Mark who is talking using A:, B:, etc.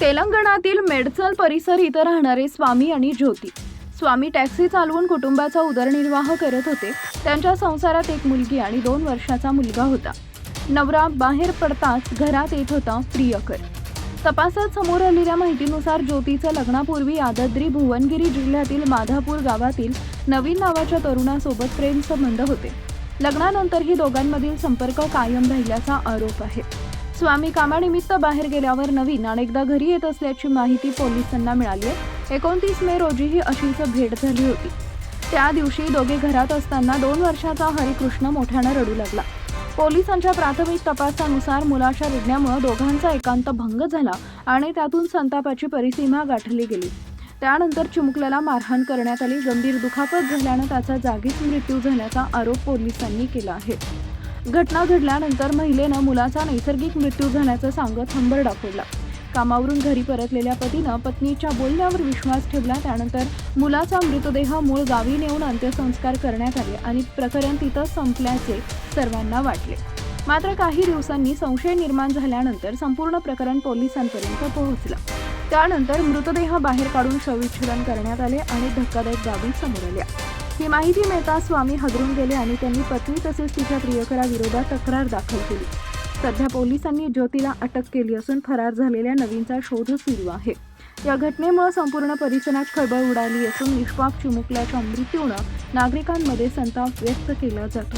A: तेलंगणातील मेडचल परिसर इथं राहणारे स्वामी आणि ज्योती. स्वामी टॅक्सी चालवून कुटुंबाचा उदरनिर्वाह करत होते. त्यांच्या संसारात एक मुलगी आणि 2 वर्षाचा मुलगा होता. नवरा बाहेर पडताच घरात येत होता प्रियकर. तपासात समोर आलेल्या माहितीनुसार ज्योतीचं लग्नापूर्वी यादाद्री भुवनगिरी जिल्ह्यातील माधापूर गावातील नवीन नावाच्या तरुणासोबत प्रेम संबंध होते. लग्नानंतरही दोघांमधील संपर्क कायम राहिल्याचा आरोप आहे. स्वामी कामानिमित्त बाहेर गेल्यावर नवीन अनेकदा घरी येत असल्याची माहिती पोलिसांना मिळाली आहे. 29 मे रोजीही अशीच भेट झाली होती. त्या दिवशी दोघे घरात असताना 2 वर्षाचा हरिकृष्ण मोठ्यानं रडू लागला. पोलिसांच्या प्राथमिक तपासानुसार मुलाच्या रडण्यामुळे दोघांचा एकांत भंग झाला आणि त्यातून संतापाची परिसीमा गाठली गेली. त्यानंतर चिमुकल्याला मारहाण करण्यात आली. गंभीर दुखापत झाल्यानं त्याचा जागीच मृत्यू झाल्याचा आरोप पोलिसांनी केला आहे. घटना घडल्यानंतर महिलेनं मुलाचा नैसर्गिक मृत्यू झाल्याचं सांगत हंबरडा फोडला. कामावरून घरी परतलेल्या पतीनं पत्नीच्या बोलण्यावर विश्वास ठेवला. त्यानंतर मुलाचा मृतदेह मूळ गावी नेऊन अंत्यसंस्कार करण्यात आले आणि प्रकरण तिथं संपल्याचे सर्वांना वाटले. मात्र काही दिवसांनी संशय निर्माण झाल्यानंतर संपूर्ण प्रकरण पोलिसांपर्यंत पोहोचलं. त्यानंतर मृतदेह बाहेर काढून शवविच्छेदन करण्यात आले आणि धक्कादायक बाबी समोर आल्या. ही माहिती मिळताच स्वामी हादरून गेले आणि त्यांनी पत्नी तसेच तिच्या प्रियकराविरोधात तक्रार दाखल केली. सध्या पोलिसांनी ज्योतीला अटक केली असून फरार झालेल्या नवीनचा शोध सुरू आहे. या घटनेमुळे संपूर्ण परिसरात खळबळ उडाली असून निष्पाप चिमुकल्याच्या मृत्यूनं नागरिकांमध्ये संताप व्यक्त केला जातो.